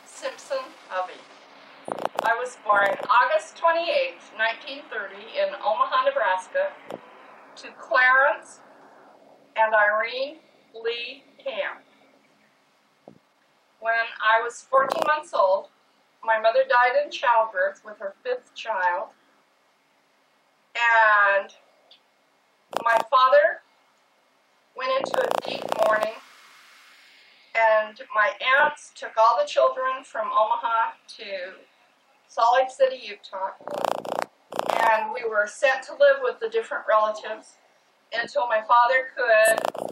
Simpson Hovey. I was born August 28, 1930 in Omaha, Nebraska to Clarence and Irene Lee Camp. When I was 14 months old, my mother died in childbirth with her 5th child, and my father went into a deep mourning, and my aunts took all the children from Omaha to Salt Lake City, Utah, and we were sent to live with the different relatives until my father could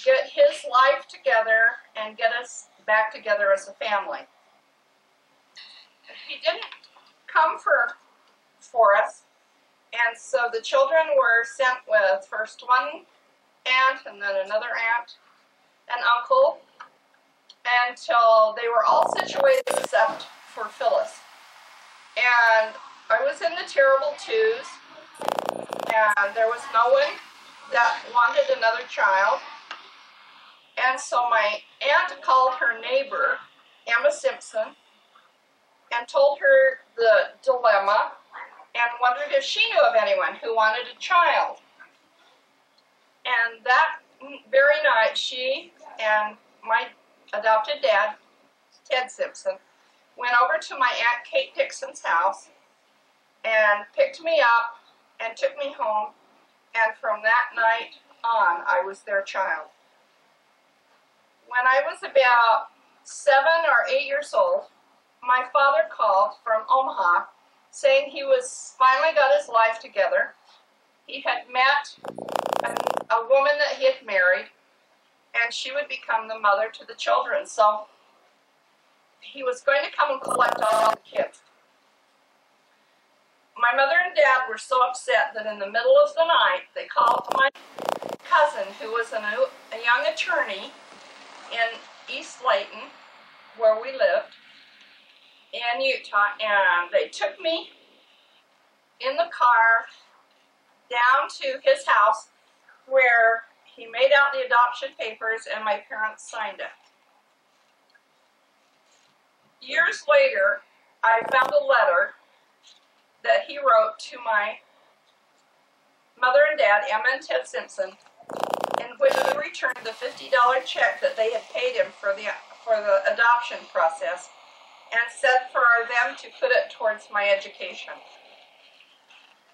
get his life together and get us back together as a family. He didn't come for us, and so the children were sent with first one aunt and then another aunt and uncle until they were all situated except for Phyllis. And I was in the terrible twos, and there was no one that wanted another child. And so my aunt called her neighbor, Emma Simpson, and told her the dilemma and wondered if she knew of anyone who wanted a child. And that very night, she and my adopted dad, Ted Simpson, went over to my Aunt Kate Dixon's house and picked me up and took me home, and from that night on, I was their child. When I was about 7 or 8 years old, my father called from Omaha saying he was finally got his life together. He had met a woman that he had married, and she would become the mother to the children. So he was going to come and collect all the kids. My mother and dad were so upset that in the middle of the night, they called my cousin, who was a young attorney in East Layton, where we lived, in Utah, and they took me in the car down to his house where he made out the adoption papers and my parents signed it. Years later, I found a letter that he wrote to my mother and dad, Emma and Ted Simpson, in which he returned the $50 check that they had paid him for the adoption process, and said for them to put it towards my education.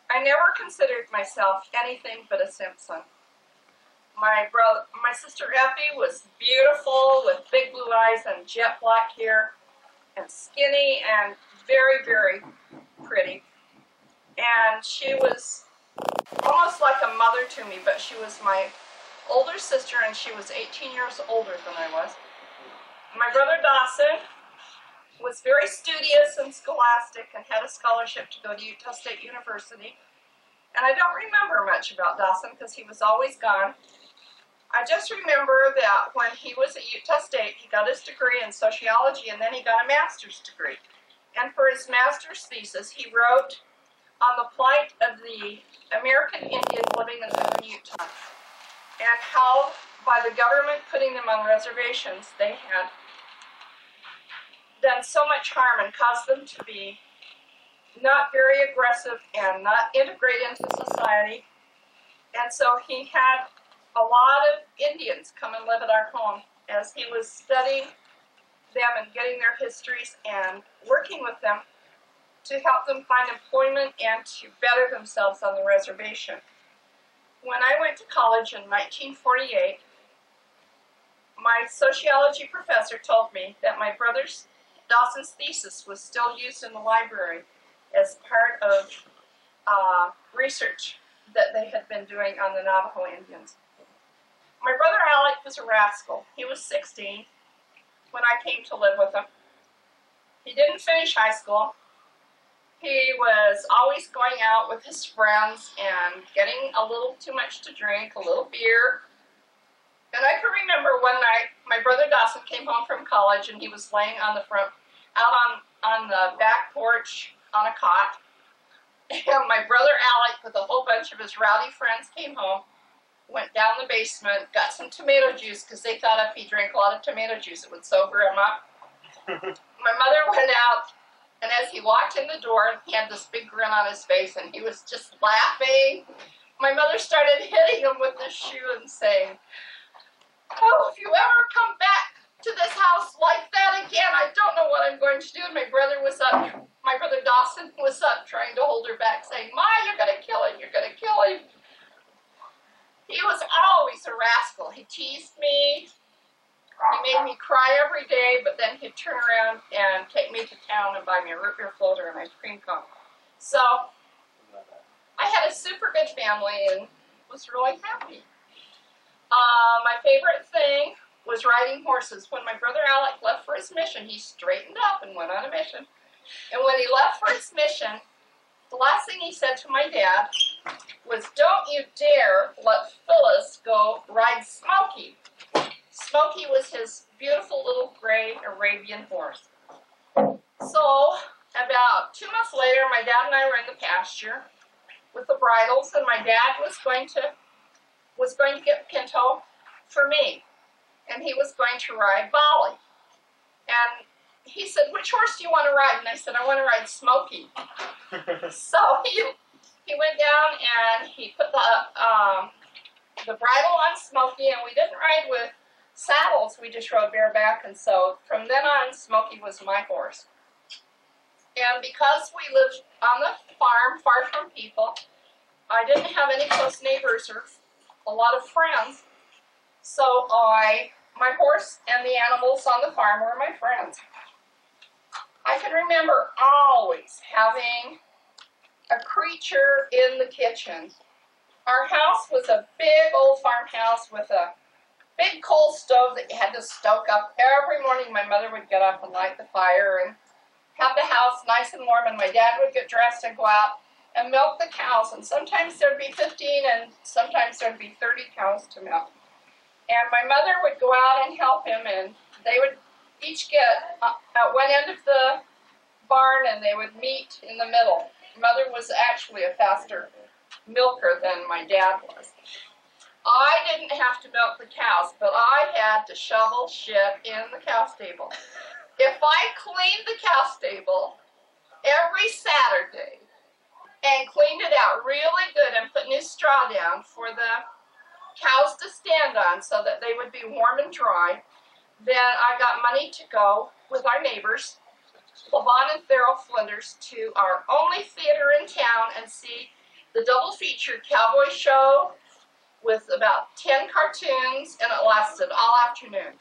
I never considered myself anything but a Simpson. My sister Effie was beautiful with big blue eyes and jet black hair, and skinny and very, very pretty. And she was almost like a mother to me, but she was my older sister, and she was 18 years older than I was. My brother Dawson was very studious and scholastic and had a scholarship to go to Utah State University. And I don't remember much about Dawson because he was always gone. I just remember that when he was at Utah State, he got his degree in sociology, and then he got a master's degree. And for his master's thesis, he wrote on the plight of the American Indians living in southern Utah, and how by the government putting them on reservations, they had done so much harm and caused them to be not very aggressive and not integrate into society. And so he had a lot of Indians come and live at our home as he was studying them and getting their histories and working with them to help them find employment and to better themselves on the reservation. When I went to college in 1948, my sociology professor told me that my brother's Dawson's thesis was still used in the library as part of research that they had been doing on the Navajo Indians. My brother Alec was a rascal. He was 16 when I came to live with him. He didn't finish high school. He was always going out with his friends and getting a little too much to drink, a little beer. And I can remember one night, my brother Dawson came home from college, and he was laying on the front, out on the back porch on a cot. And my brother Alec, with a whole bunch of his rowdy friends, came home. went down the basement, got some tomato juice because they thought if he drank a lot of tomato juice it would sober him up. My mother went out, and as he walked in the door, he had this big grin on his face, and he was just laughing. My mother started hitting him with the shoe and saying, "Oh, if you ever come back to this house like that again, I don't know what I'm going to do." And my brother Dawson was up trying to hold her back, saying, "Ma, you're going to kill him, you're going to kill him." He was always a rascal. He teased me. He made me cry every day, but then he'd turn around and take me to town and buy me a root beer floater and ice cream cone. So I had a super good family and was really happy. My favorite thing was riding horses. When my brother Alec left for his mission, he straightened up and went on a mission. And when he left for his mission, the last thing he said to my dad was, "Don't you dare let Phyllis go ride Smokey." Smokey was his beautiful little gray Arabian horse. So about 2 months later, my dad and I were in the pasture with the bridles, and my dad was going to get Pinto for me, and he was going to ride Bolly. And he said, "Which horse do you want to ride?" And I said, "I want to ride Smokey." So he went down and he put the bridle on Smokey, and we didn't ride with saddles, we just rode bareback, and so from then on, Smokey was my horse. And because we lived on the farm, far from people, I didn't have any close neighbors or a lot of friends, so my horse and the animals on the farm were my friends. I can remember always having a creature in the kitchen. Our house was a big old farmhouse with a big coal stove that you had to stoke up. Every morning my mother would get up and light the fire and have the house nice and warm, and my dad would get dressed and go out and milk the cows, and sometimes there'd be 15 and sometimes there'd be 30 cows to milk. And my mother would go out and help him, and they would each get at one end of the barn and they would meet in the middle. Mother was actually a faster milker than my dad was. I didn't have to milk the cows, but I had to shovel shit in the cow stable. If I cleaned the cow stable every Saturday and cleaned it out really good and put new straw down for the cows to stand on so that they would be warm and dry, then I got money to go with our neighbors, Levon and Farrell Flinders, to our only theater in town and see the double feature cowboy show with about 10 cartoons, and it lasted all afternoon.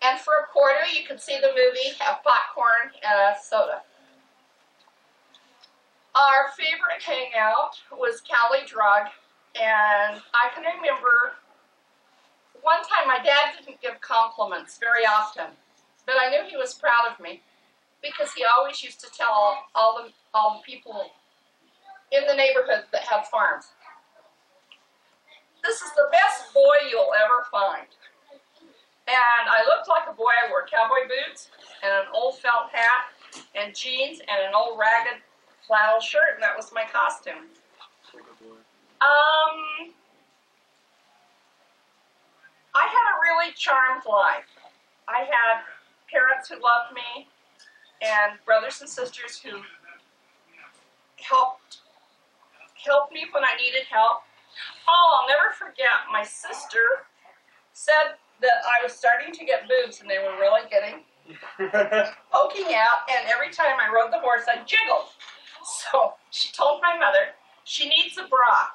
And for a quarter, you could see the movie, have popcorn, and a soda. Our favorite hangout was Cali Drug, and I can remember one time my dad didn't give compliments very often, but I knew he was proud of me because he always used to tell all the people in the neighborhood that have farms, "This is the best boy you'll ever find." And I looked like a boy. I wore cowboy boots and an old felt hat and jeans and an old ragged flannel shirt, and that was my costume. I had a really charmed life. I had parents who loved me and brothers and sisters who helped me when I needed help. Oh, I'll never forget, my sister said that I was starting to get boobs and they were really getting poking out, and every time I rode the horse I jiggled. So she told my mother she needs a bra.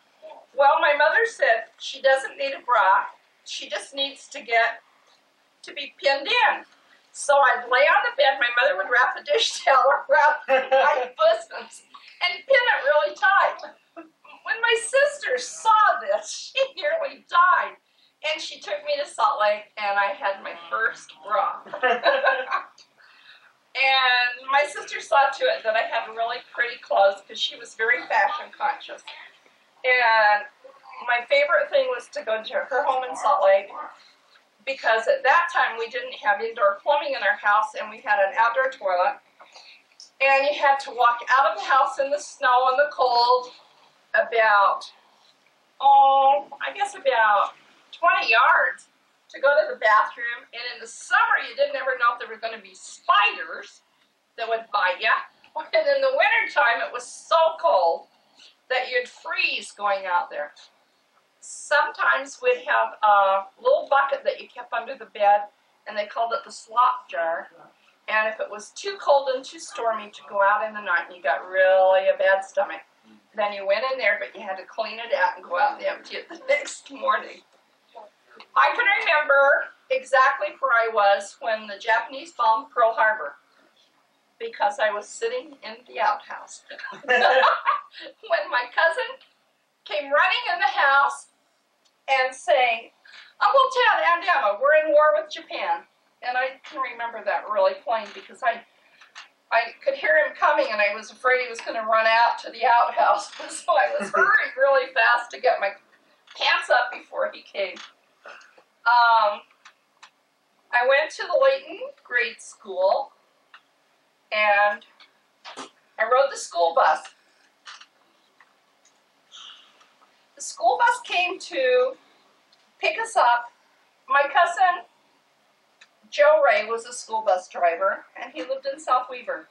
Well, my mother said she doesn't need a bra, she just needs to be pinned in. So I'd lay on the bed, my mother would wrap a dish towel around my bosoms and pin it really tight. When my sister saw this, she nearly died. And she took me to Salt Lake, and I had my first bra. And my sister saw to it that I had really pretty clothes because she was very fashion conscious. And my favorite thing was to go to her home in Salt Lake, because at that time we didn't have indoor plumbing in our house, and we had an outdoor toilet. And you had to walk out of the house in the snow and the cold about I guess about 20 yards to go to the bathroom. And in the summer, you didn't ever know if there were going to be spiders that would bite you. And in the wintertime, it was so cold that you'd freeze going out there. Sometimes we'd have a little bucket that you kept under the bed, and they called it the slop jar. And if it was too cold and too stormy to go out in the night and you got really a bad stomach, then you went in there, but you had to clean it out and go out and empty it the next morning. I can remember exactly where I was when the Japanese bombed Pearl Harbor, because I was sitting in the outhouse. When my cousin came running in the house and saying, "Uncle Ted and Emma, we're in war with Japan." And I can remember that really plain because I could hear him coming and I was afraid he was going to run out to the outhouse. So I was hurrying really fast to get my pants up before he came. I went to the Layton grade school and I rode the school bus. The school bus came to pick us up. My cousin Joe Ray was a school bus driver, and he lived in South Weaver.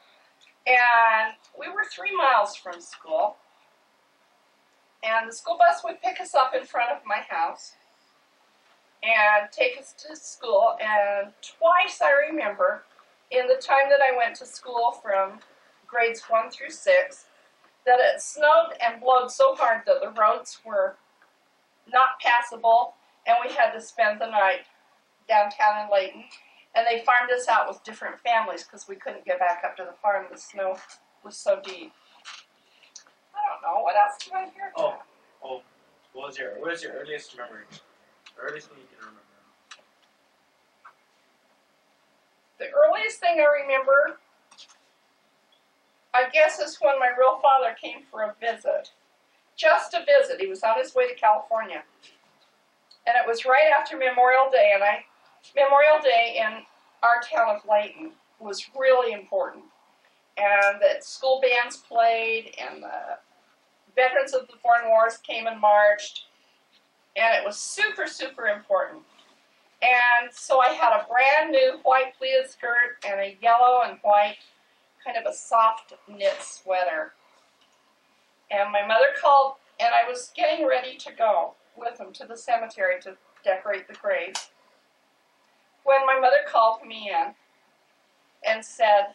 And we were 3 miles from school. And the school bus would pick us up in front of my house and take us to school. And twice I remember, in the time that I went to school from grades 1 through 6, that it snowed and blowed so hard that the roads were not passable, and we had to spend the night downtown in Layton. And they farmed us out with different families because we couldn't get back up to the farm. The snow was so deep. I don't know. What else do I hear? What is your earliest memory? Earliest thing you can remember? The earliest thing I remember, I guess, is when my real father came for a visit. Just a visit. He was on his way to California. And it was right after Memorial Day, and Memorial Day in our town of Layton was really important. And that school bands played, and the veterans of the foreign wars came and marched, and it was super, super important. And so I had a brand new white pleated skirt and a yellow and white, kind of a soft knit sweater. And my mother called, and I was getting ready to go with them to the cemetery to decorate the graves, when my mother called me in and said,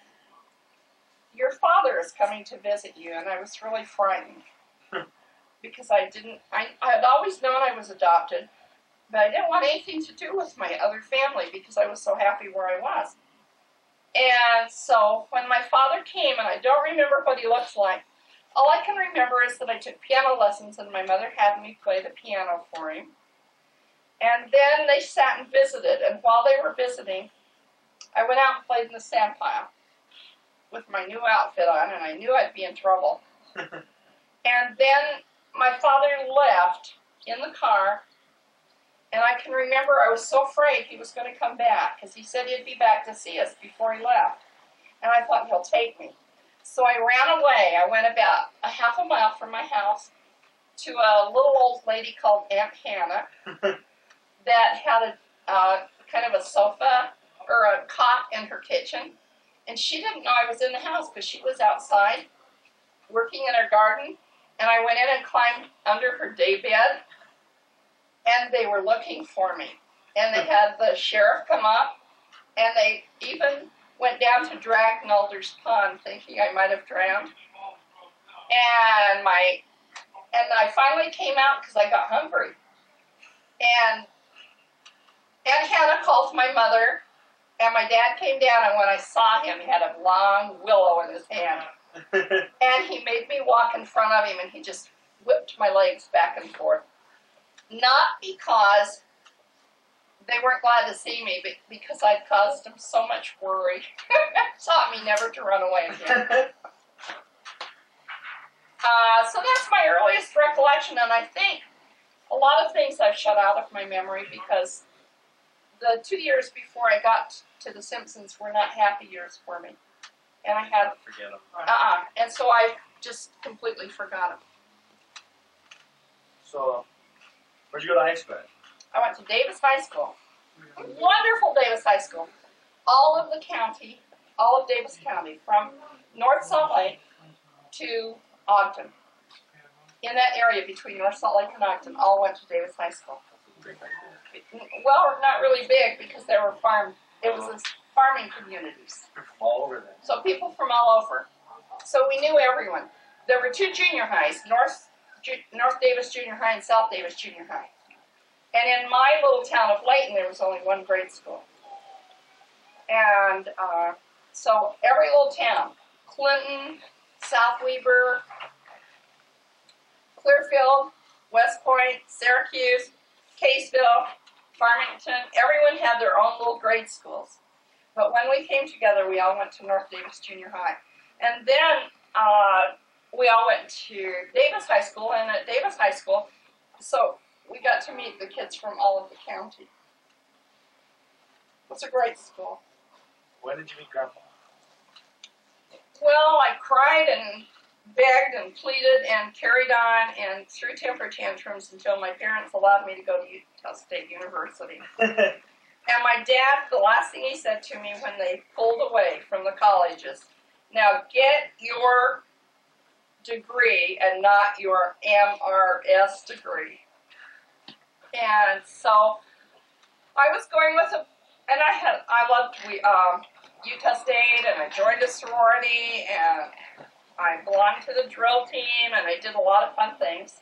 "Your father is coming to visit you." And I was really frightened because I had always known I was adopted, but I didn't want anything to do with my other family because I was so happy where I was. And so when my father came, and I don't remember what he looks like, all I can remember is that I took piano lessons and my mother had me play the piano for him. And then they sat and visited, and while they were visiting, I went out and played in the sandpile with my new outfit on, and I knew I'd be in trouble. And then my father left in the car, and I can remember I was so afraid he was going to come back, because he said he'd be back to see us before he left. And I thought, he'll take me. So I ran away. I went about a half a mile from my house to a little old lady called Aunt Hannah that had a kind of a sofa or a cot in her kitchen. And she didn't know I was in the house because she was outside working in her garden. And I went in and climbed under her day bed, and they were looking for me. And they had the sheriff come up, and they even went down to Dragnolder's Pond thinking I might have drowned. And I finally came out because I got hungry. And Aunt Hannah called my mother, and my dad came down, and when I saw him, he had a long willow in his hand. And he made me walk in front of him, and he just whipped my legs back and forth. Not because they weren't glad to see me, but because I'd caused them so much worry. Taught me never to run away again. So that's my earliest recollection, and I think a lot of things I've shut out of my memory because the 2 years before I got to the Simpsons were not happy years for me. And I had... Forget them. And so I just completely forgot them. So, Where'd you go to high school at? I went to Davis High School. Wonderful Davis High School. All of the county, all of Davis County, from North Salt Lake to Ogden. In that area between North Salt Lake and Ogden, all went to Davis High School. Well, not really big because there were it was farming communities. All over there. So people from all over. So we knew everyone. There were two junior highs, North Davis Junior High and South Davis Junior High. And in my little town of Layton, there was only one grade school. And so every little town, Clinton, South Weber, Clearfield, West Point, Syracuse, Caseville, Farmington, everyone had their own little grade schools. But when we came together, we all went to North Davis Junior High. And then we all went to Davis High School, and at Davis High School, so we got to meet the kids from all of the county. It was a great school. When did you meet Grandpa? Well, I cried and begged and pleaded and carried on and threw temper tantrums until my parents allowed me to go to Utah State University. And my dad, the last thing he said to me when they pulled away from the colleges, now get your degree and not your MRS degree. And so I was going with I loved Utah State, and I joined a sorority, and I belonged to the drill team, and I did a lot of fun things.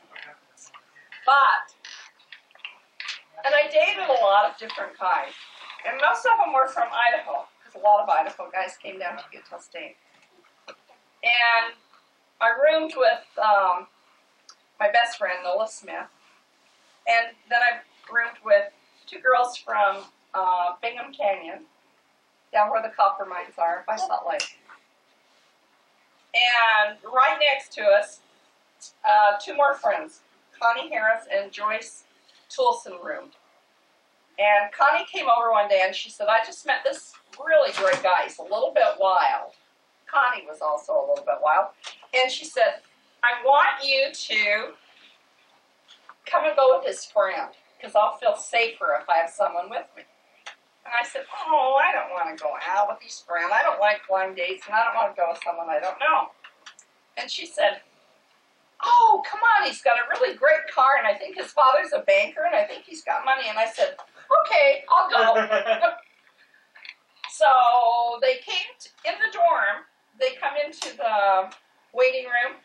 And I dated a lot of different guys, and most of them were from Idaho, because a lot of Idaho guys came down to Utah State. And I roomed with my best friend, Nola Smith, and then I roomed with two girls from Bingham Canyon, down where the copper mines are, by Salt Lake. And right next to us, two more friends, Connie Harris and Joyce Toulson roomed. And Connie came over one day and she said, I just met this really great guy. He's a little bit wild. Connie was also a little bit wild. And she said, I want you to come and go with his friend, because I'll feel safer if I have someone with me. And I said, oh, I don't want to go out with his friend. I don't like blind dates, and I don't want to go with someone I don't know. And she said, oh, come on, he's got a really great car, and I think his father's a banker, and I think he's got money. And I said, okay, I'll go. So they came in the dorm. They come into the waiting room,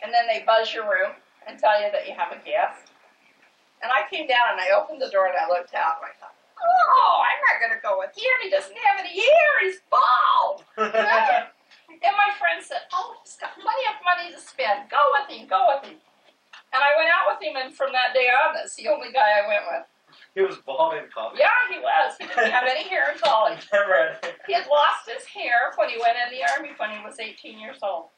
and then they buzz your room and tell you that you have a guest. And I came down, and I opened the door, and I looked out, and I thought, oh, I'm not going to go with him. He doesn't have any hair. He's bald. And my friend said, oh, he's got plenty of money to spend. Go with him. Go with him. And I went out with him, and from that day on, that's the only guy I went with. He was bald in college. Yeah, he was. He didn't have any hair in college. He had lost his hair when he went in the Army when he was 18 years old.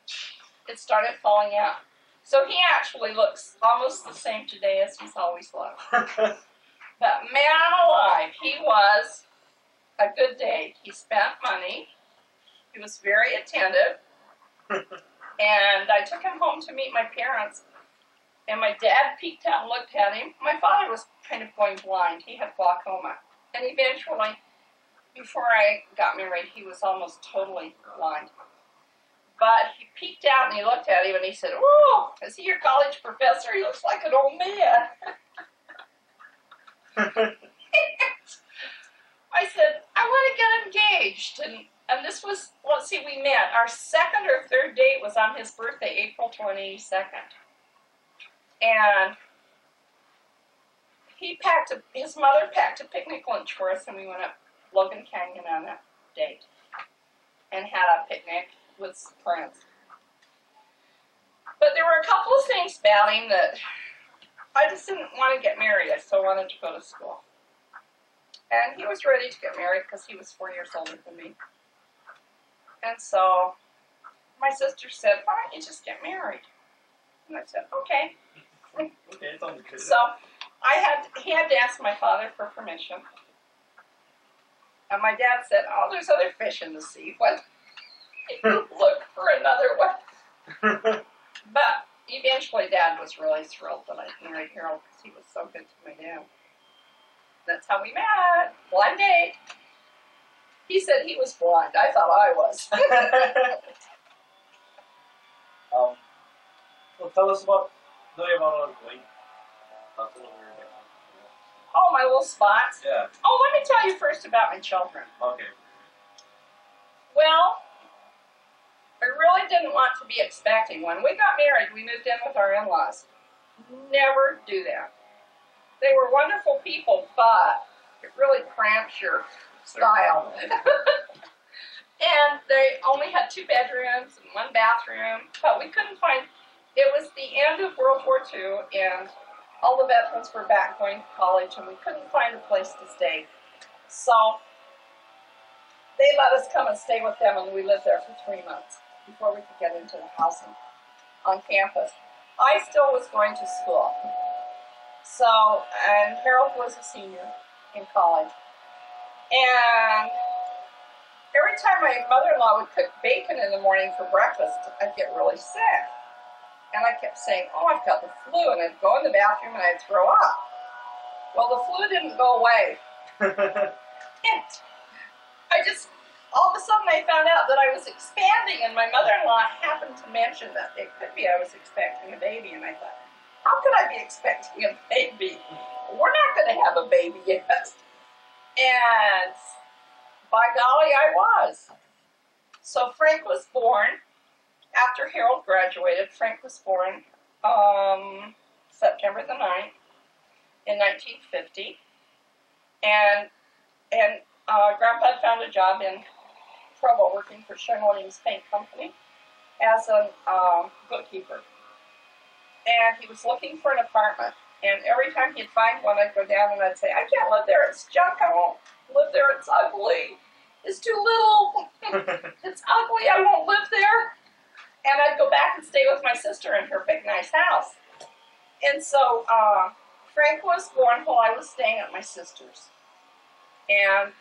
It started falling out. So he actually looks almost the same today as he's always looked. But man alive, he was a good date. He spent money. He was very attentive. And I took him home to meet my parents. And my dad peeked out and looked at him. My father was kind of going blind. He had glaucoma. And eventually, before I got married, he was almost totally blind. But he peeked out and he looked at him and he said, oh, is he your college professor? He looks like an old man. I said, I want to get engaged. And this was, let's see, we met. Our second or third date was on his birthday, April 22nd. And his mother packed a picnic lunch for us, and we went up Logan Canyon on that date and had a picnic with friends. But there were a couple of things about him that I just didn't want to get married. I still wanted to go to school. And he was ready to get married because he was 4 years older than me. And so my sister said, why don't you just get married? And I said, okay. Okay, sounds good. So he had to ask my father for permission. And my dad said, oh, there's other fish in the sea. What? Look for another one. But eventually Dad was really thrilled that I married Harold because he was so good to my dad. That's how we met. Blind date. He said he was blind. I thought I was. Well, tell us about like, about the little area. Oh, my little spots? Yeah. Oh, let me tell you first about my children. Okay. Well, I really didn't want to be expecting. When we got married, we moved in with our in-laws. Never do that. They were wonderful people, but it really cramps your style. And they only had 2 bedrooms and 1 bathroom, but we couldn't find, it was the end of World War II, and all the veterans were back going to college, and we couldn't find a place to stay. So they let us come and stay with them, and we lived there for 3 months before we could get into the housing on campus. I still was going to school. So, and Harold was a senior in college. And every time my mother-in-law would cook bacon in the morning for breakfast, I'd get really sick. And I kept saying, oh, I've got the flu, and I'd go in the bathroom and I'd throw up. Well, the flu didn't go away. And all of a sudden I found out that I was expanding, and my mother-in-law happened to mention that it could be I was expecting a baby, and I thought, how could I be expecting a baby? We're not going to have a baby yet. And by golly, I was. So Frank was born. After Harold graduated, Frank was born September the 9th in 1950. And Grandpa found a job in Provo working for Sherwin Williams Paint Company as a bookkeeper. And he was looking for an apartment. And every time he'd find one, I'd go down and I'd say, I can't live there, it's junk, I won't live there, it's ugly. It's too little, it's ugly, I won't live there. And I'd go back and stay with my sister in her big, nice house. And so Frank was born while I was staying at my sister's. And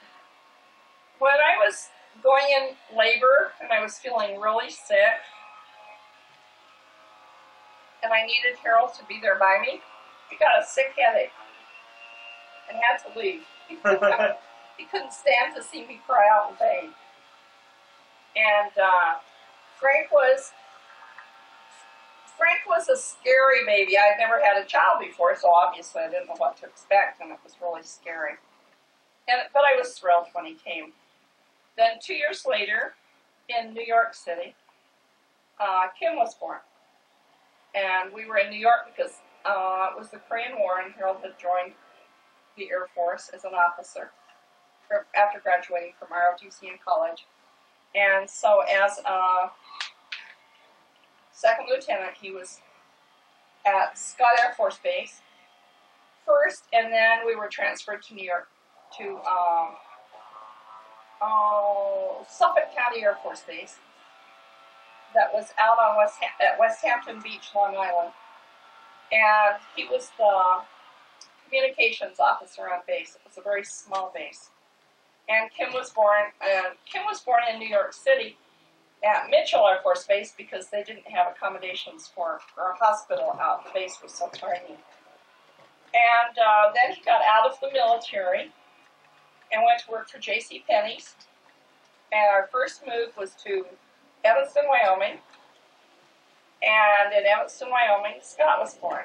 when I was going in labor and I was feeling really sick, and I needed Harold to be there by me, he got a sick headache and had to leave. He couldn't stand to see me cry out in pain. And Frank was a scary baby. I had never had a child before, so obviously I didn't know what to expect, and it was really scary. But I was thrilled when he came. Then 2 years later, in New York City, Kim was born. And we were in New York because it was the Korean War, and Harold had joined the Air Force as an officer after graduating from ROTC in college. And so as a second lieutenant, he was at Scott Air Force Base first, and then we were transferred to New York to Suffolk County Air Force Base that was out on West Hampton Beach, Long Island. And he was the communications officer on base. It was a very small base. And Kim was born in New York City at Mitchell Air Force Base because they didn't have accommodations for a hospital out. The base was so tiny. And then he got out of the military and went to work for J.C. Penney's. And our first move was to Evanston, Wyoming. And in Evanston, Wyoming, Scott was born.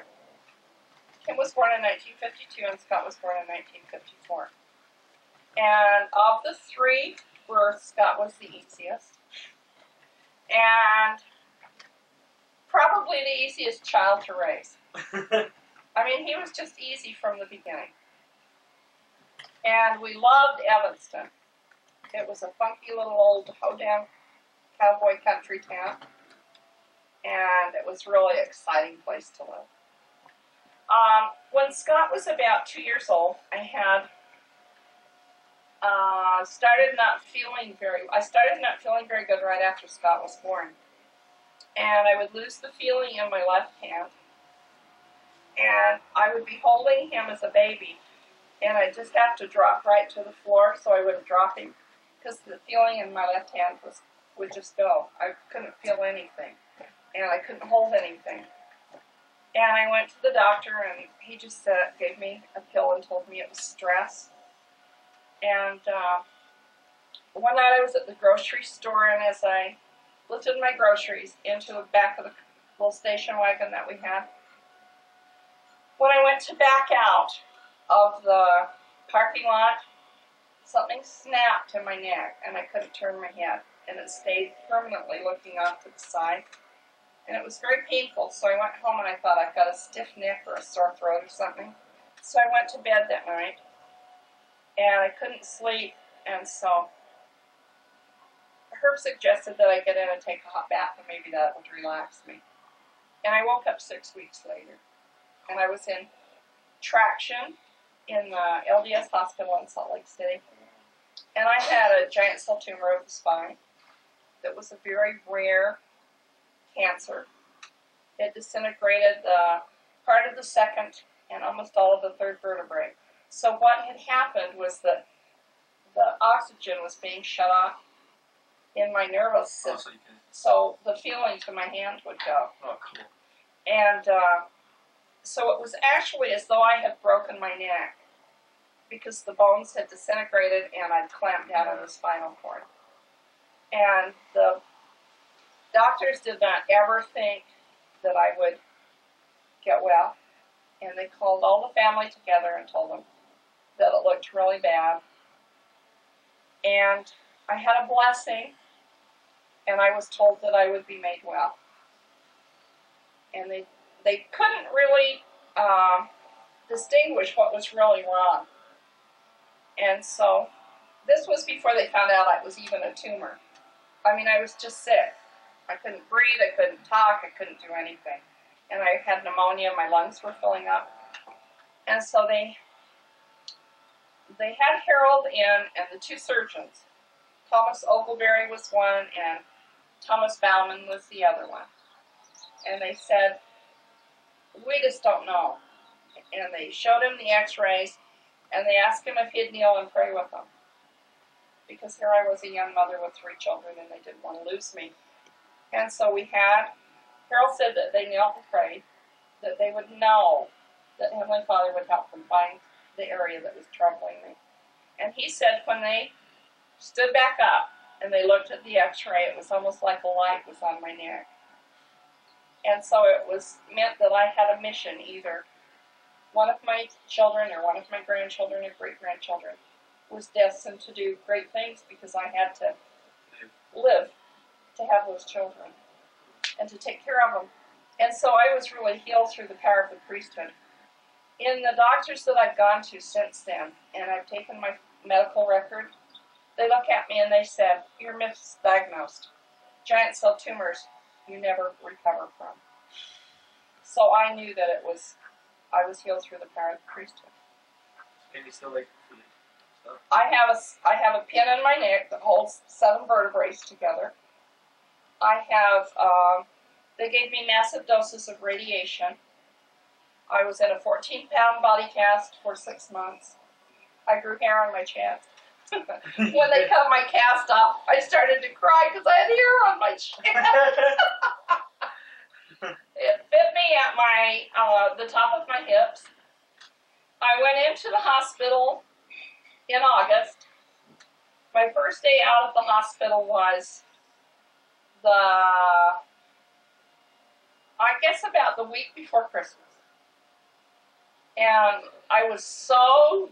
Kim was born in 1952 and Scott was born in 1954. And of the 3 births, Scott was the easiest. And probably the easiest child to raise. I mean, he was just easy from the beginning. And we loved Evanston. It was a funky little old hoedown cowboy country town. And it was really an exciting place to live. When Scott was about 2 years old, I had started not feeling very good right after Scott was born. And I would lose the feeling in my left hand. And I would be holding him as a baby. And I'd just have to drop right to the floor so I wouldn't drop him. Because the feeling in my left hand would just go. I couldn't feel anything. And I couldn't hold anything. And I went to the doctor, and he just gave me a pill and told me it was stress. And one night I was at the grocery store, and as I lifted my groceries into the back of the little station wagon that we had, when I went to back out of the parking lot, something snapped in my neck, and I couldn't turn my head, and it stayed permanently looking off to the side. And it was very painful, so I went home and I thought I've got a stiff neck or a sore throat or something. So I went to bed that night, and I couldn't sleep, and so Herb suggested that I get in and take a hot bath, and maybe that would relax me. And I woke up 6 weeks later, and I was in traction in the LDS hospital in Salt Lake City, and I had a giant cell tumor of the spine that was a very rare cancer. It disintegrated part of the second and almost all of the third vertebrae. So what had happened was that the oxygen was being shut off in my nervous system, so the feelings in my hand would go. Oh, cool. And so it was actually as though I had broken my neck because the bones had disintegrated and I'd clamped down on the spinal cord. And the doctors did not ever think that I would get well, and they called all the family together and told them that it looked really bad. And I had a blessing, and I was told that I would be made well. And they couldn't really distinguish what was really wrong. And so this was before they found out I was even a tumor. I mean, I was just sick. I couldn't breathe, I couldn't talk, I couldn't do anything. And I had pneumonia, my lungs were filling up. And so they had Harold in, and the two surgeons. Thomas Ogleberry was one, and Thomas Bauman was the other one. And they said, we just don't know. And they showed him the x-rays, and they asked him if he'd kneel and pray with them. Because here I was a young mother with 3 children, and they didn't want to lose me. And so Harold said that they knelt and prayed, that they would know that Heavenly Father would help them find the area that was troubling me. And he said when they stood back up and they looked at the x-ray, it was almost like a light was on my neck. And so it meant that I had a mission, either one of my children or one of my grandchildren or great-grandchildren was destined to do great things because I had to live to have those children and to take care of them. And so I was really healed through the power of the priesthood. In the doctors that I've gone to since then, and I've taken my medical record, they look at me and they said, you're misdiagnosed. Giant cell tumors you never recover from. So I knew that I was healed through the power of the priesthood. Can you still like stuff? I have a pin in my neck that holds 7 vertebrae together. I have, they gave me massive doses of radiation. I was in a 14-pound body cast for 6 months. I grew hair on my chest. When they cut my cast off, I started to cry because I had hair on my chest. It fit me at the top of my hips. I went into the hospital in August. My first day out of the hospital was I guess about the week before Christmas. And I was so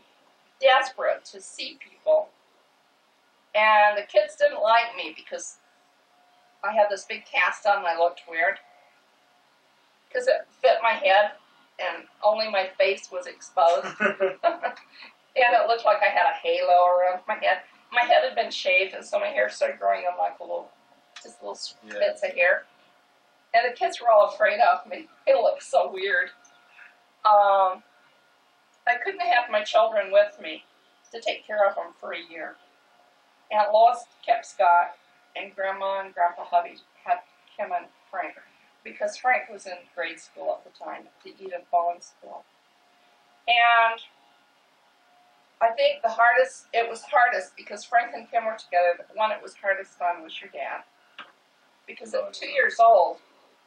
desperate to see people. And the kids didn't like me because I had this big cast on and I looked weird. Because it fit my head and only my face was exposed. And it looked like I had a halo around my head. My head had been shaved, and so my hair started growing in like little bits of hair. And the kids were all afraid of me. It looked so weird. I couldn't have my children with me to take care of them for a year. Aunt Lois kept Scott, and Grandma and Grandpa Hovey had Kim and Frank, because Frank was in grade school at the time, the Edith Bowen School. And I think it was hardest because Frank and Kim were together. The one it was hardest on was your dad. Because at 2 years old,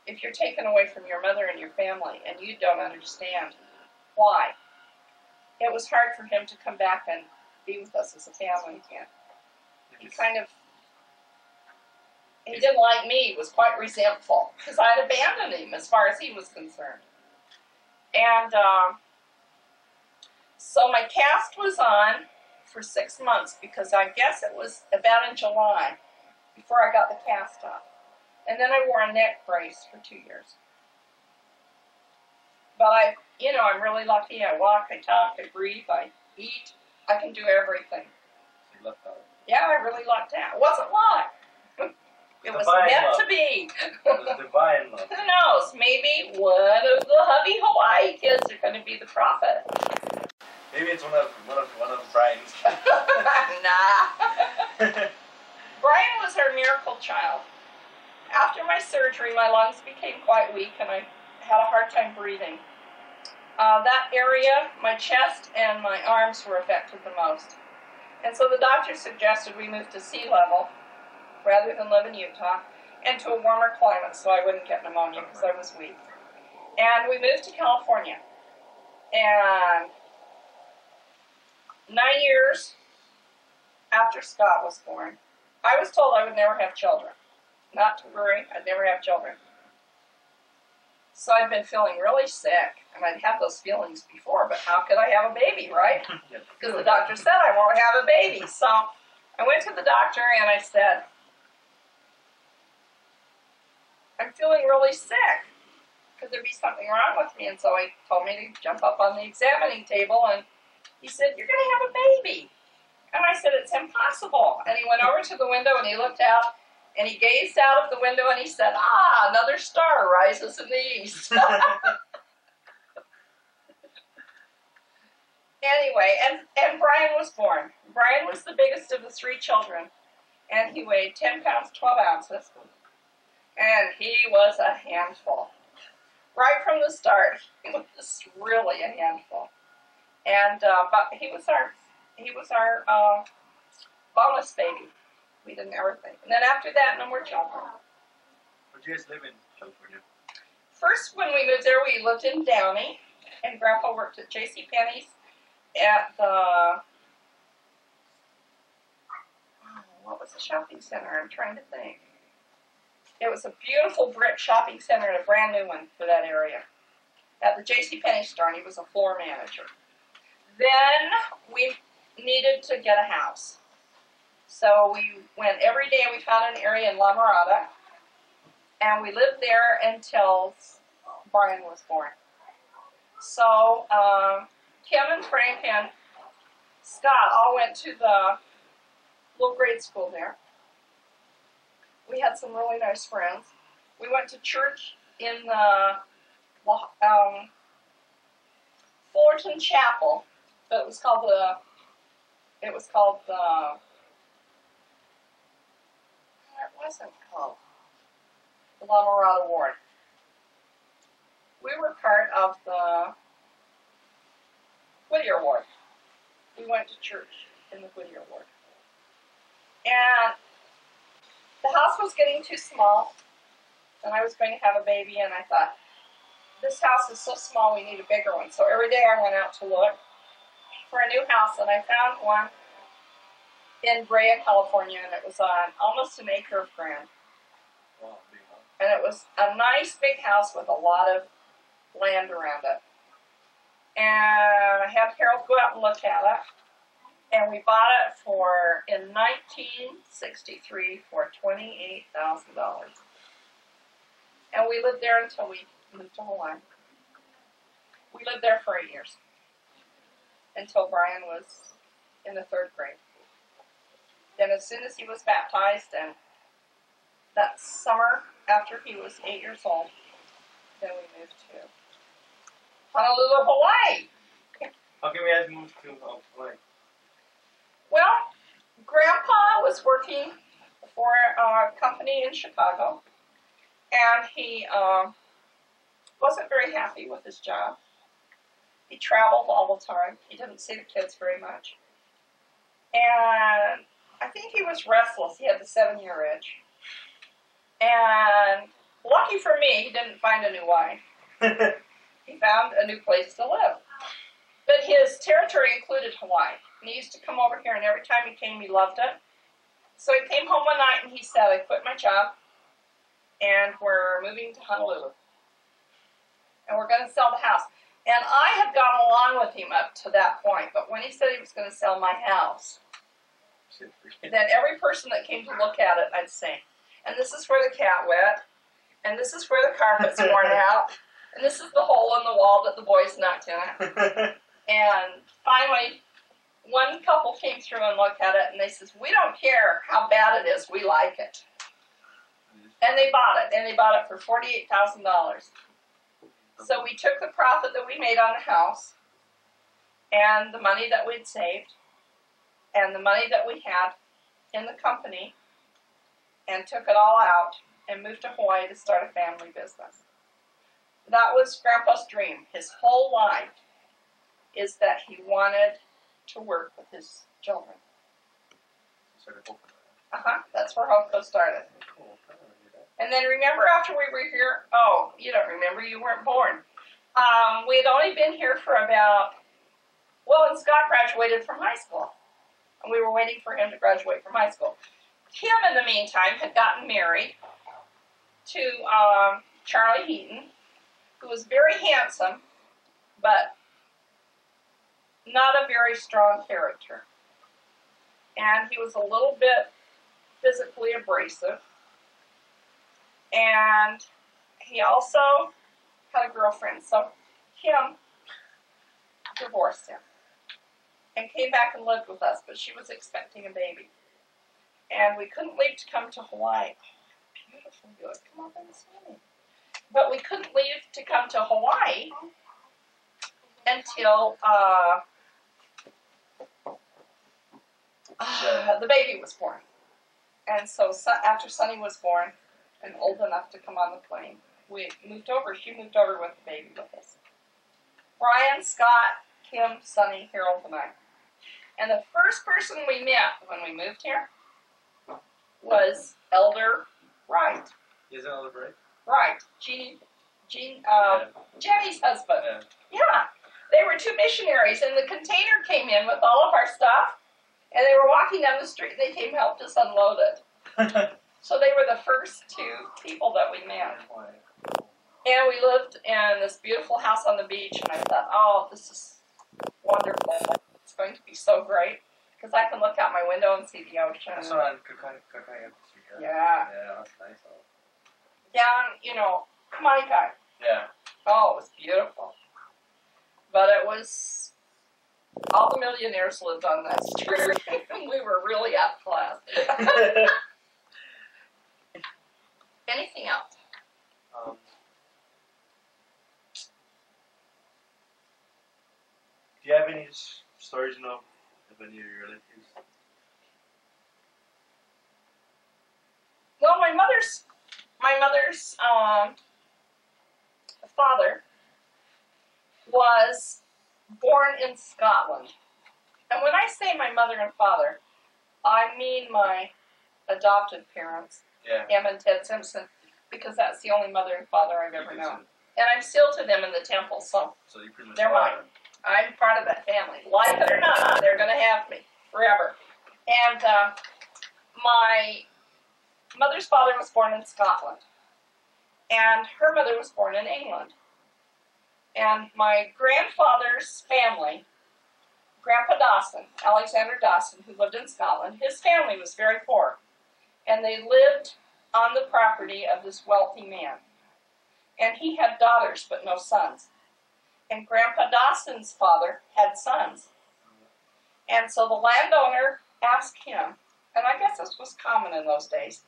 if you're taken away from your mother and your family and you don't understand why. It was hard for him to come back and be with us as a family again. He didn't like me. He was quite resentful because I had abandoned him as far as he was concerned. And so my cast was on for 6 months because I guess it was about in July before I got the cast off. And then I wore a neck brace for 2 years. But I'm really lucky. I walk, I talk, I breathe, I eat. I can do everything. You lucked out. Yeah, I really lucked out. It wasn't luck. It was meant to be. It was divine love. Who knows? Maybe one of the hubby Hawaii kids are going to be the prophet. Maybe it's one of Brian's. Nah. Brian was our miracle child. After my surgery, my lungs became quite weak and I had a hard time breathing. That area, my chest and my arms were affected the most. And so the doctor suggested we move to sea level rather than live in Utah and to a warmer climate so I wouldn't get pneumonia because I was weak. And we moved to California. And 9 years after Scott was born, I was told I would never have children. Not to worry, I'd never have children. So I'd been feeling really sick, and I'd had those feelings before, but how could I have a baby, right? Because the doctor said I won't have a baby. So I went to the doctor and I said, I'm feeling really sick. Could there be something wrong with me? And so he told me to jump up on the examining table, and he said, you're going to have a baby. And I said, it's impossible. And he went over to the window and he looked out, and he gazed out of the window and he said, another star rises in the east. Anyway, and Brian was born. Brian was the biggest of the 3 children, and he weighed 10 pounds, 12 ounces. And he was a handful. Right from the start, he was really a handful. And but he was our bonus baby. We didn't ever think. And then after that, no more children. Where did you guys live in California? First, when we moved there, we lived in Downey, and Grandpa worked at JCPenney's at the, what was the shopping center? I'm trying to think. It was a beautiful brick shopping center and a brand new one for that area. At the JCPenney store, and he was a floor manager. Then we needed to get a house. So we went every day and we found an area in La Mirada, and we lived there until Brian was born. So Kim and Frank and Scott all went to the little grade school there. We had some really nice friends. We went to church in the Fullerton Chapel, but it was called the La Mirada Ward. We were part of the Whittier Ward. We went to church in the Whittier Ward. And the house was getting too small, and I was going to have a baby, and I thought, this house is so small, we need a bigger one. So every day I went out to look for a new house, and I found one in Brea, California, and it was on almost an acre of ground. Wow, big house. And it was a nice big house with a lot of land around it. And I had Harold go out and look at it, and we bought it in 1963 for $28,000. And we lived there until we moved to Hawaii. We lived there for 8 years, until Brian was in the 3rd grade. Then as soon as he was baptized, and that summer after he was 8 years old, then we moved to Honolulu, Hawaii. How can we guys move to Hawaii? Well, Grandpa was working for a company in Chicago, and he wasn't very happy with his job. He traveled all the time. He didn't see the kids very much. And I think he was restless. He had the 7-year itch. And Lucky for me, he didn't find a new wife. He found a new place to live. But his territory included Hawaii. And he used to come over here, and every time he came, he loved it. So he came home one night, and he said, I quit my job, and we're moving to Honolulu. And we're going to sell the house. And I had gone along with him up to that point, but when he said he was going to sell my house, then every person that came to look at it, I'd say, and this is where the cat went, and this is where the carpet's worn out, and this is the hole in the wall that the boys knocked in. And finally, one couple came through and looked at it, and they says, we don't care how bad it is, we like it. And they bought it, and they bought it for $48,000. So we took the profit that we made on the house, and the money that we'd saved, and the money that we had in the company, and took it all out, and moved to Hawaii to start a family business. That was Grandpa's dream. His whole life is that he wanted to work with his children. That's where HopeCo started. And then remember after we were here, oh, you don't remember, you weren't born. We had only been here for about, well, and Scott graduated from high school. And we were waiting for him to graduate from high school. Kim, in the meantime, had gotten married to Charlie Heaton, who was very handsome, but not a very strong character. And he was a little bit physically abrasive. And he also had a girlfriend. So Kim divorced him and came back and lived with us, but she was expecting a baby. And we couldn't leave to come to Hawaii. Oh, beautiful, you would come up and see me. But we couldn't leave to come to Hawaii until the baby was born. And so after Sonny was born and old enough to come on the plane, we moved over. She moved over with the baby with us. Brian, Scott, Kim, Sonny, Harold, and I. And the first person we met when we moved here was Elder Wright. Is it Elder Wright? Right. Jenny's husband. Yeah. They were two missionaries, and the container came in with all of our stuff, and they were walking down the street, and they came and helped us unload it. So they were the first two people that we met. And we lived in this beautiful house on the beach, and I thought, oh, this is wonderful. It's going to be so great, because I can look out my window and see the ocean. That's on Kakai. Yeah. Yeah, that's nice. Down, you know, Kamaikai. Yeah. Oh, it was beautiful. But it was, all the millionaires lived on that street, and we were really up class. Anything else? Do you have any stories, you know, of any of your relatives? Well, my mother's father was born in Scotland. And when I say my mother and father, I mean my adopted parents, Em and Ted Simpson, because that's the only mother and father I've ever known. And I'm still to them in the temple, so you pretty much they're mine. I'm part of that family. Like it or not, they're going to have me forever. And my mother's father was born in Scotland, and her mother was born in England. And my grandfather's family, Grandpa Dawson, Alexander Dawson, who lived in Scotland, his family was very poor. And they lived on the property of this wealthy man. And he had daughters, but no sons. And Grandpa Dawson's father had sons. And so the landowner asked him, and I guess this was common in those days,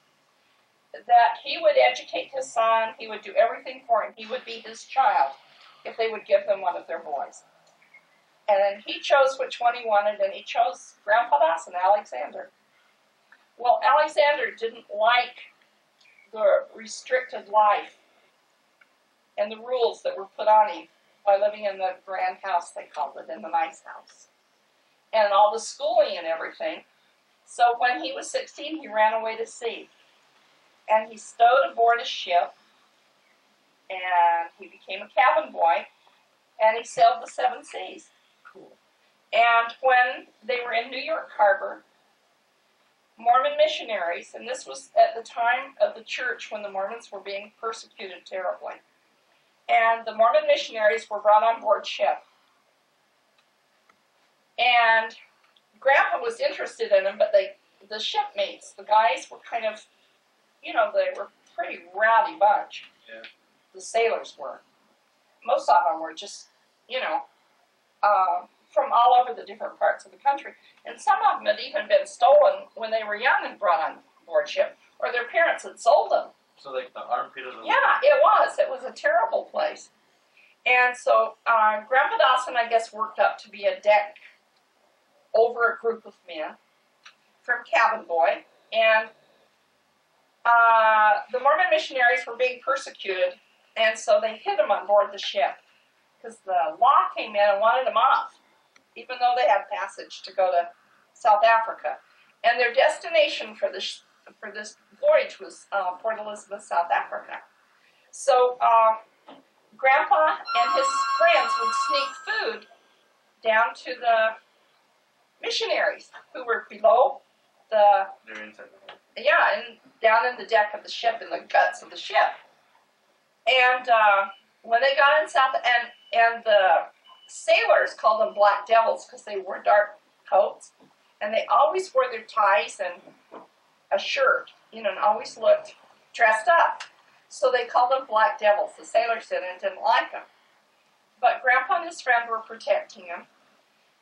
that he would educate his son, he would do everything for him, he would be his child if they would give them one of their boys. And then he chose which one he wanted, and he chose Grandpa Dawson, Alexander. Well, Alexander didn't like the restricted life and the rules that were put on him by living in the grand house, they called it, in the nice house, and all the schooling and everything. So when he was 16, he ran away to sea. And he stowed aboard a ship and he became a cabin boy, and he sailed the 7 seas. Cool. And when they were in New York Harbor, Mormon missionaries, and this was at the time of the church when the Mormons were being persecuted terribly, and the Mormon missionaries were brought on board ship. And Grandpa was interested in them, but the shipmates, the guys were kind of, they were a pretty rowdy bunch. Yeah. The sailors were. Most of them were just, from all over the different parts of the country. And some of them had even been stolen when they were young and brought on board ship, or their parents had sold them. So like the armpit of the... Yeah, it was. It was a terrible place. And so Grandpa Dawson, I guess, worked up to be a deck over a group of men from Cabin Boy. And the Mormon missionaries were being persecuted, and so they hid them on board the ship because the law came in and wanted them off, even though they had passage to go to South Africa. And their destination for this voyage was Port Elizabeth, South Africa. So Grandpa and his friends would sneak food down to the missionaries who were below the... They're inside the hole. Yeah, and down in the deck of the ship, in the guts of the ship. And when they got in South... And the sailors called them black devils because they wore dark coats. And they always wore their ties and a shirt, and always looked dressed up. So they called them black devils. The sailors didn't like them. But Grandpa and his friend were protecting him.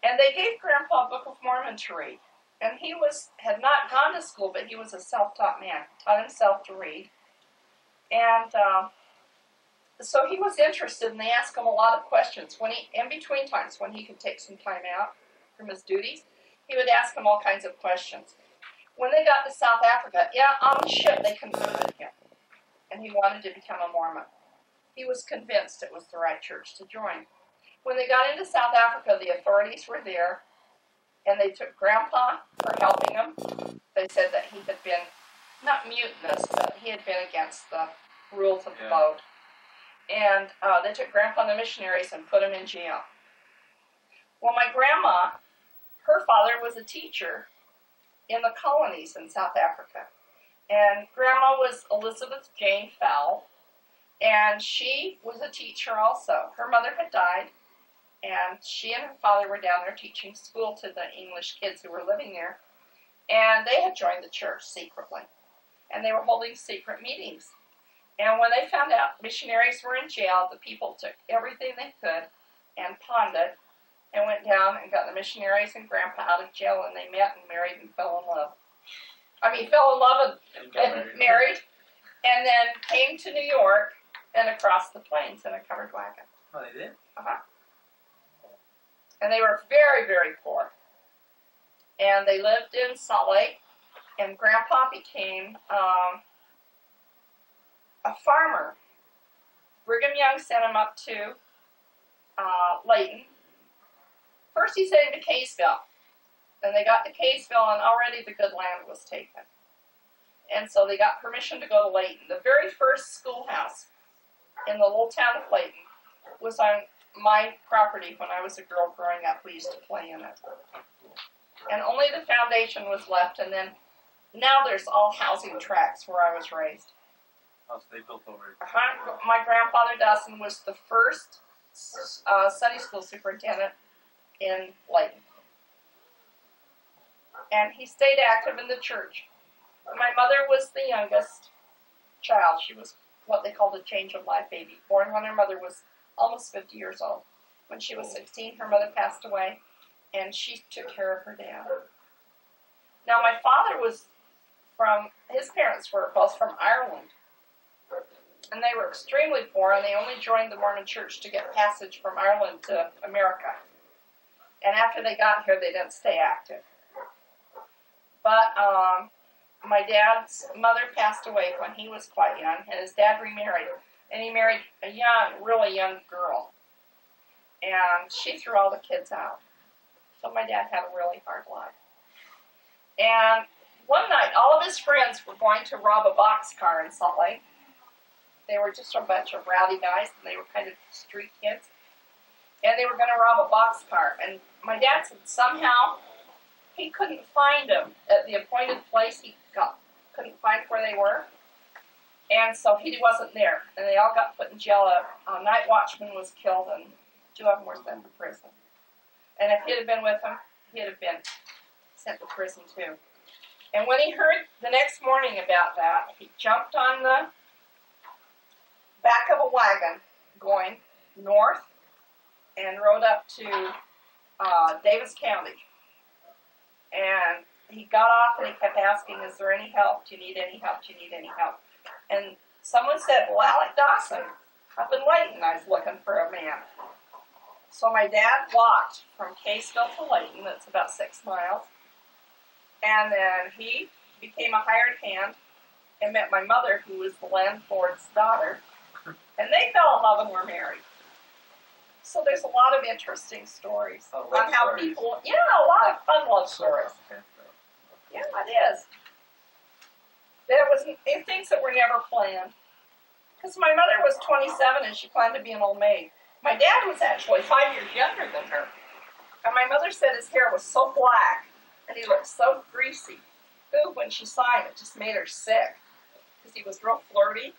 And they gave Grandpa a Book of Mormon to read. And he had not gone to school, but he was a self-taught man. Taught himself to read. And so he was interested, and they asked him a lot of questions. In between times, when he could take some time out from his duties, he would ask him all kinds of questions. When they got to South Africa, on the ship they converted him, and he wanted to become a Mormon. He was convinced it was the right church to join. When they got into South Africa, the authorities were there, and they took Grandpa for helping them. They said that he had been, not mutinous, but he had been against the rules of the boat. And they took Grandpa and the missionaries and put him in jail. Well, my grandma, her father was a teacher in the colonies in South Africa. And Grandma was Elizabeth Jane Fowle, and she was a teacher also. Her mother had died, and she and her father were down there teaching school to the English kids who were living there. And they had joined the church secretly. And they were holding secret meetings. And when they found out missionaries were in jail, the people took everything they could and pawned it and went down and got the missionaries and Grandpa out of jail, and they met and married and fell in love. Fell in love and married, and then came to New York and across the plains in a covered wagon. Oh, they did? Uh-huh. And they were very, very poor. And they lived in Salt Lake, and Grandpa became a farmer. Brigham Young sent him up to Layton. First he sent him to Kaysville. Then they got to Kaysville, and already the good land was taken. And so they got permission to go to Layton. The very first schoolhouse in the little town of Layton was on my property when I was a girl growing up. We used to play in it. And only the foundation was left, and then now there's all housing tracts where I was raised. Oh, so they built over it. My grandfather Dawson was the first Sunday school superintendent in Layton. And he stayed active in the church. My mother was the youngest child. She was what they called a change of life baby, born when her mother was almost 50 years old. When she was 16, her mother passed away, and she took care of her dad. Now, my father his parents were both from Ireland, and they were extremely poor, and they only joined the Mormon church to get passage from Ireland to America. And after they got here, they didn't stay active. But my dad's mother passed away when he was quite young, and his dad remarried. And he married a really young girl. And she threw all the kids out. So my dad had a really hard life. And one night, all of his friends were going to rob a boxcar in Salt Lake. They were just a bunch of rowdy guys, and they were kind of street kids. And they were going to rob a boxcar. And my dad said somehow he couldn't find them at the appointed place. Couldn't find where they were. And so he wasn't there. And they all got put in jail. A night watchman was killed, and 2 of them were sent to prison. And if he'd have been with them, he'd have been sent to prison too. And when he heard the next morning about that, he jumped on the back of a wagon going north and rode up to Davis County. And he got off and he kept asking, is there any help? Do you need any help? Do you need any help? And someone said, well, Alec Dawson up in Layton, I was looking for a man. So my dad walked from Caseville to Layton, that's about 6 miles. And then he became a hired hand and met my mother, who was the landlord's daughter. And they fell in love and were married. So there's a lot of interesting stories on how people, a lot of fun love stories. Yeah, it is. There was things that were never planned. Because my mother was 27 and she planned to be an old maid. My dad was actually 5 years younger than her. And my mother said his hair was so black and he looked so greasy. Ooh, when she saw him, it just made her sick. Because he was real flirty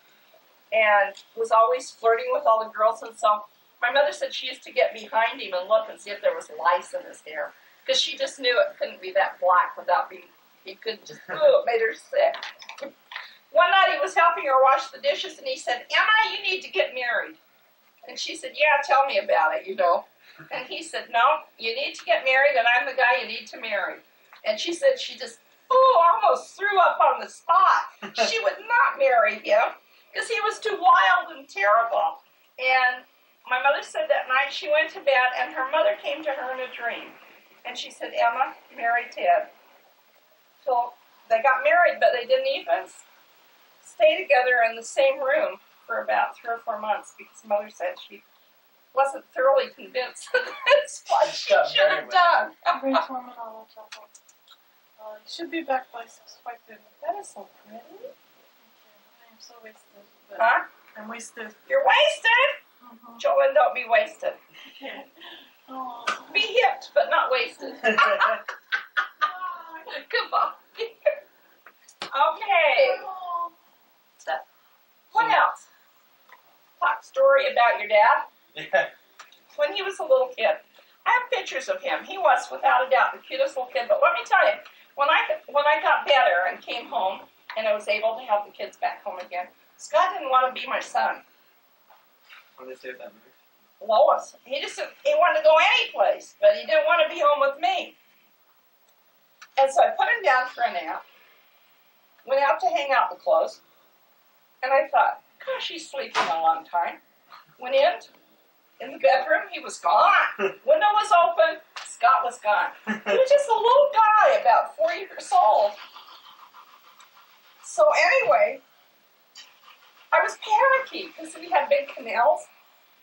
and was always flirting with all the girls. And so my mother said she used to get behind him and look and see if there was lice in his hair. Because she just knew it couldn't be that black without being, he could just, ooh, it made her sick. One night he was helping her wash the dishes and he said, Emma, you need to get married. And she said, yeah, tell me about it, And he said, no, you need to get married and I'm the guy you need to marry. And she said she just, almost threw up on the spot. She would not marry him because he was too wild and terrible. And my mother said that night she went to bed and her mother came to her in a dream. And she said, Emma, marry Ted. So they got married, but they didn't even stay together in the same room for about 3 or 4 months because mother said she wasn't thoroughly convinced that that's what she should have done. You should be back by 6:15. That is so pretty. I'm so wasted. Huh? I'm wasted. You're wasted? Jolene, don't be wasted. Oh. Be hipped, but not wasted. Goodbye. Okay. So, what else? Talk story about your dad. Yeah. When he was a little kid. I have pictures of him. He was, without a doubt, the cutest little kid. But let me tell you, when I got better and came home and I was able to have the kids back home again, Scott didn't want to be my son. What did they say that? Lois. He wanted to go any place, but he didn't want to be home with me. And so I put him down for a nap, went out to hang out the clothes, and I thought, gosh, he's sleeping a long time. Went in the bedroom, he was gone. Window was open, Scott was gone. He was just a little guy, about 4 years old. So anyway, I was panicky because we had big canals,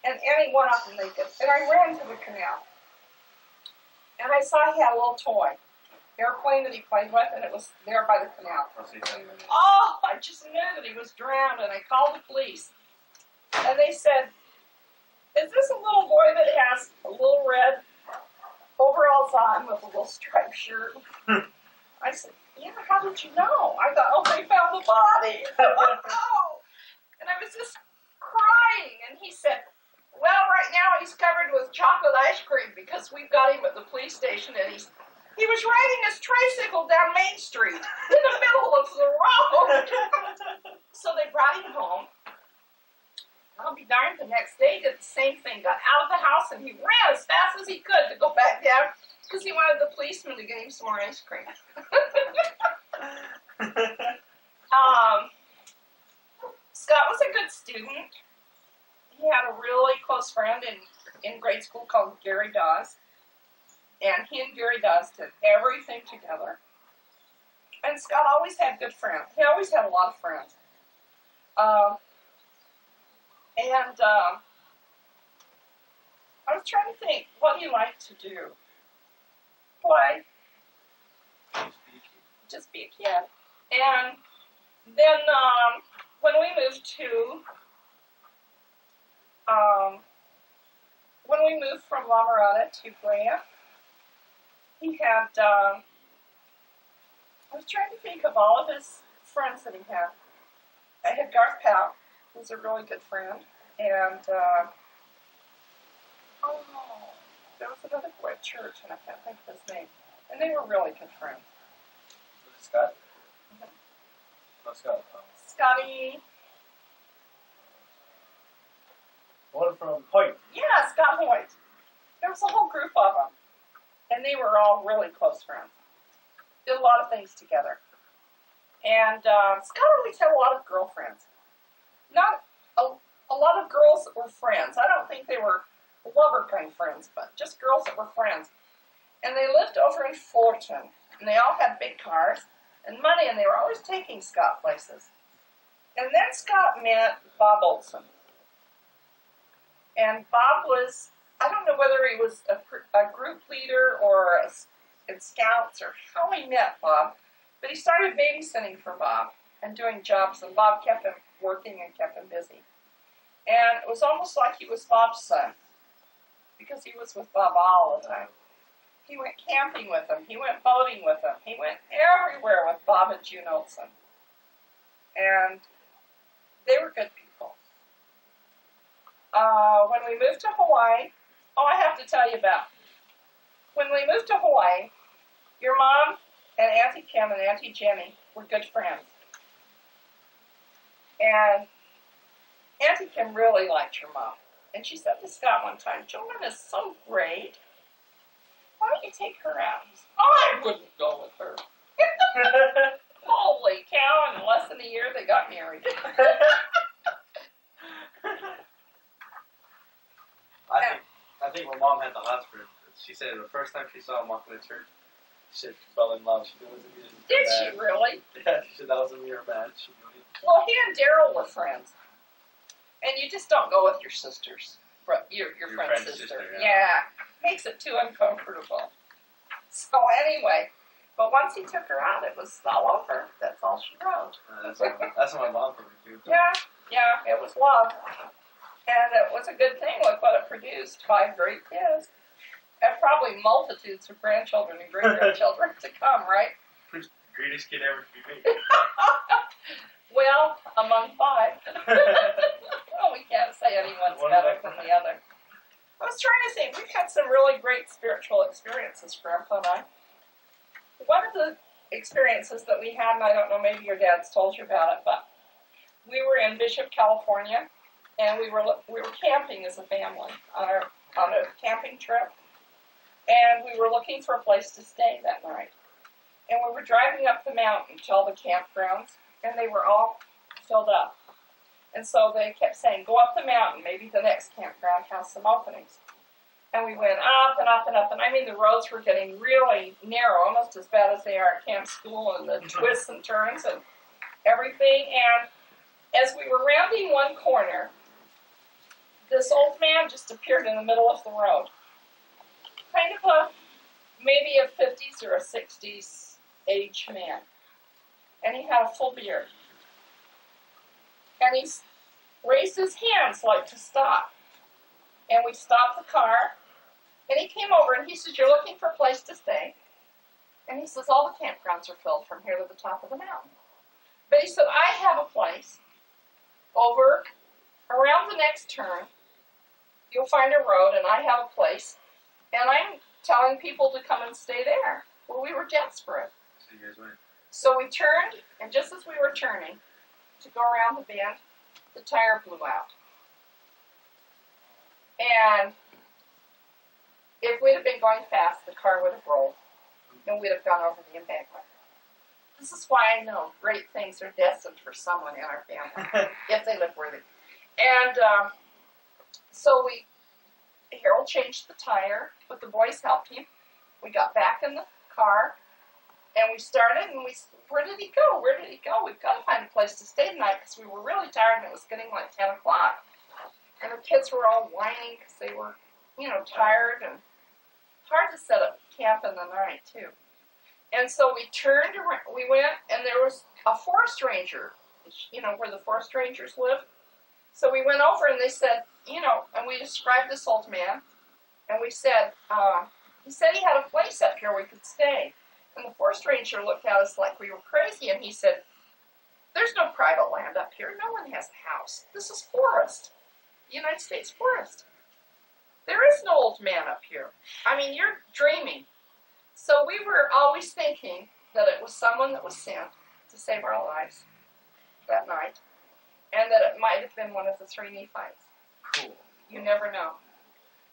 and Annie went up naked, and I ran to the canal. And I saw he had a little toy, airplane that he played with, and it was there by the canal. Oh, I just knew that he was drowned, and I called the police. And they said, is this a little boy that has a little red overalls on with a little striped shirt? I said, yeah, how did you know? I thought, oh, they found the body. Oh. And I was just crying, and he said, well, right now he's covered with chocolate ice cream because we've got him at the police station, and he was riding his tricycle down Main Street in the middle of the road. So they brought him home. I'll be darned, the next day he did the same thing, got out of the house, and he ran as fast as he could to go back down because he wanted the policeman to get him some more ice cream. Scott was a good student. He had a really close friend in grade school called Gary Dawes. And he and Gary Dawes did everything together. And Scott always had good friends. He always had a lot of friends. I was trying to think what he liked to do. Play. Just be a kid. And then when we moved to when we moved from La Mirada to Brea, he had, I was trying to think of all of his friends that he had. I had Garth Powell, who was a really good friend, and, there was another boy at church, and I can't think of his name. And they were really good friends. Was it Scott? Mhm. No, Scott. Scotty, One from Hoyt. yeah, Scott Hoyt. There was a whole group of them, and they were all really close friends. Did a lot of things together. And Scott always had a lot of girlfriends. Not a lot of girls that were friends. I don't think they were lover kind of friends, but just girls that were friends. And they lived over in Fullerton, and they all had big cars and money, and they were always taking Scott places. And then Scott met Bob Olson. And Bob was, I don't know whether he was a group leader or in Scouts or how he met Bob, but he started babysitting for Bob and doing jobs, and Bob kept him working and kept him busy. And it was almost like he was Bob's son, because he was with Bob all the time. He went camping with him. He went boating with him. He went everywhere with Bob and June Olson. And they were good people. When we moved to Hawaii, I have to tell you about. When we moved to Hawaii, your mom and Auntie Kim and Auntie Jenny were good friends. And Auntie Kim really liked your mom. And she said to Scott one time, "Joanne is so great. Why don't you take her out?" He said, "I wouldn't go with her." Holy cow, in less than a year they got married. I think my mom had the hots for him. She said the first time she saw him walking to church, she fell in love. She knew it was a music Did bad. she really? Yeah, she said that was a mere match. She knew it. Well, he and Daryl were friends. And you just don't go with your sisters. Your friend's sister. Yeah. Makes it too uncomfortable. So anyway, but once he took her out, it was all over. That's all she wrote. That's what my mom told me too. Yeah, it was love. And it was a good thing. Look what it produced. 5 great kids. And probably multitudes of grandchildren and great-grandchildren to come, right? Greatest kid ever to be made. Well, among 5. Well, we can't say anyone's better than the other. I was trying to think, we've had some really great spiritual experiences, Grandpa and I. One of the experiences that we had, and I don't know, maybe your dad's told you about it, but we were in Bishop, California, and we were camping as a family on a camping trip, and we were looking for a place to stay that night. And we were driving up the mountain to all the campgrounds, and they were all filled up. And so they kept saying, "Go up the mountain, maybe the next campground has some openings." And we went up and up and up, and I mean the roads were getting really narrow, almost as bad as they are at camp school, and the twists and turns and everything. And as we were rounding one corner, this old man just appeared in the middle of the road. Kind of maybe a 50s or a 60s age man. And he had a full beard. And he raised his hands like to stop. And we stopped the car. And he came over and he said, "You're looking for a place to stay." And he says, "All the campgrounds are filled from here to the top of the mountain." But he said, "I have a place over around the next turn. You'll find a road, and I have a place. And I'm telling people to come and stay there." Well, we were desperate. So you guys went. So we turned, and just as we were turning to go around the bend, the tire blew out. And if we'd have been going fast, the car would have rolled, and we'd have gone over the embankment. This is why I know great things are destined for someone in our family, if they live worthy. And so Harold changed the tire, but the boys helped him. We got back in the car, and we started, and where did he go? Where did he go? We've got to find a place to stay tonight, because we were really tired, and it was getting like 10 o'clock. And the kids were all whining, because they were, tired, and hard to set up camp in the night, too. And so we turned around, we went, and there was a forest ranger, where the forest rangers live. So we went over and they said, you know, and we described this old man, and we said, he said he had a place up here we could stay. And the forest ranger looked at us like we were crazy, and he said, there's no private land up here. No one has a house. This is forest, United States forest. There is no old man up here. I mean, you're dreaming. So we were always thinking that it was someone that was sent to save our lives that night, and that it might have been one of the three Nephites. Cool. You never know.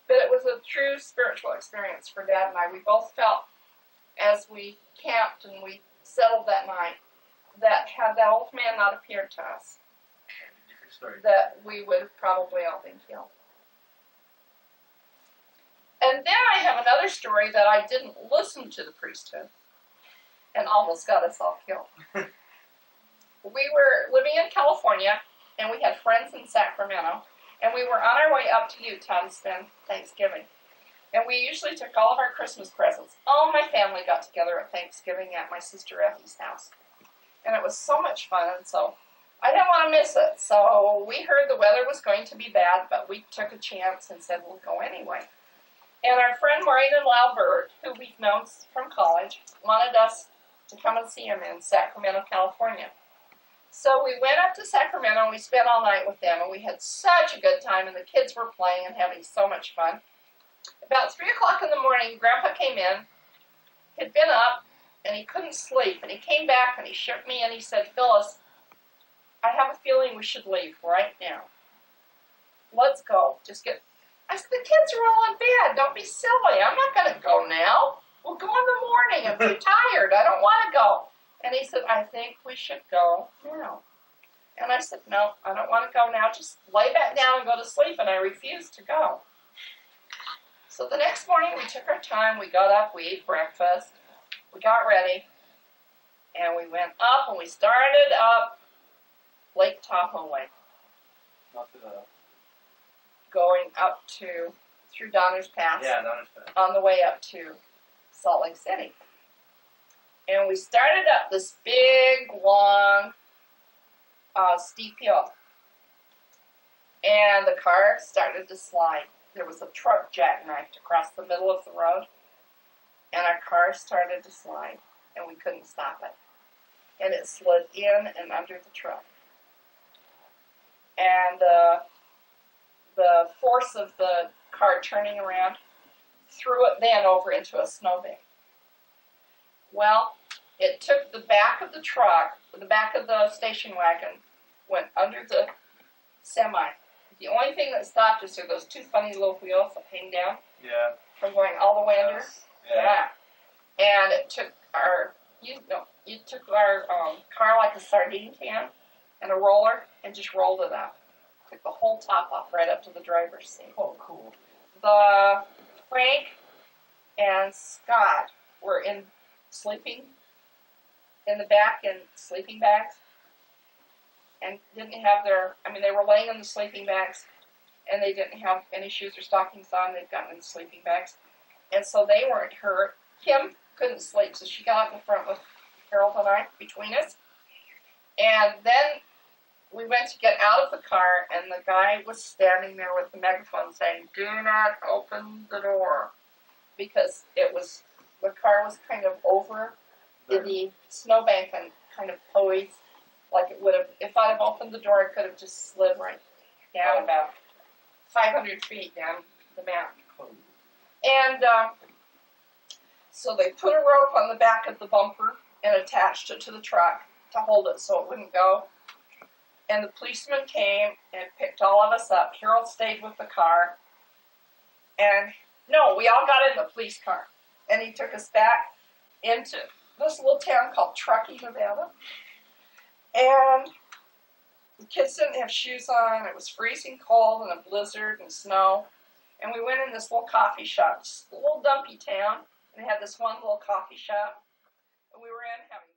But it was a true spiritual experience for Dad and I. We both felt, as we camped and we settled that night, that had that old man not appeared to us, Different story. that we would have probably all been killed. And then I have another story that I didn't listen to the priesthood and almost got us all killed. We were living in California, and we had friends in Sacramento, and we were on our way up to Utah to spend Thanksgiving. And we usually took all of our Christmas presents. All my family got together at Thanksgiving at my sister Effie's house. And it was so much fun, and so I didn't want to miss it. So we heard the weather was going to be bad, but we took a chance and said we'll go anyway. And our friend Maureen and Lyle Bird, who we've known from college, wanted us to come and see him in Sacramento, California. So we went up to Sacramento, and we spent all night with them, and we had such a good time, and the kids were playing and having so much fun. About 3 o'clock in the morning, Grandpa came in. He'd been up, and he couldn't sleep, and he came back, and he shook me, and he said, Phyllis, I have a feeling we should leave right now. Let's go. I said, the kids are all in bed. Don't be silly. I'm not going to go now. We'll go in the morning. I'm too tired. I don't want to go. And he said, I think we should go now. And I said, no, I don't want to go now. Just lay back down and go to sleep. And I refused to go. So the next morning we took our time. We got up. We ate breakfast. We got ready. And we went up and we started up Lake Tahoe Way. Not to the... Going up through Donner's Pass. Yeah, Donner's Pass. On the way up to Salt Lake City. And we started up this big, long, steep hill. And the car started to slide. There was a truck jackknifed across the middle of the road. And our car started to slide. And we couldn't stop it. And it slid in and under the truck. And the force of the car turning around threw it then over into a snowbank. Well, it took the back of the truck, the back of the station wagon, went under the semi. The only thing that stopped us are those two funny little wheels that hang down from going all the way under. Yeah. And it took you took our car like a sardine can and a roller and just rolled it up. Took the whole top off right up to the driver's seat. Oh, cool. Frank and Scott were sleeping in the back in sleeping bags, and didn't have they were laying in the sleeping bags, and they didn't have any shoes or stockings on. They'd gotten in the sleeping bags, and so they weren't hurt. Kim couldn't sleep, so she got up in front with Harold and I between us, and then we went to get out of the car, and the guy was standing there with the megaphone saying, do not open the door, because the car was kind of over the snowbank and kind of poised like it would have. If I'd have opened the door, it could have just slid right down about 500 feet down the mountain. And so they put a rope on the back of the bumper and attached it to the truck to hold it so it wouldn't go. And the policeman came and picked all of us up. Harold stayed with the car. And no, we all got in the police car. And he took us back into this little town called Truckee, Nevada. And the kids didn't have shoes on. It was freezing cold and a blizzard and snow. And we went in this little coffee shop, just a little dumpy town. And they had this one little coffee shop. And we were in having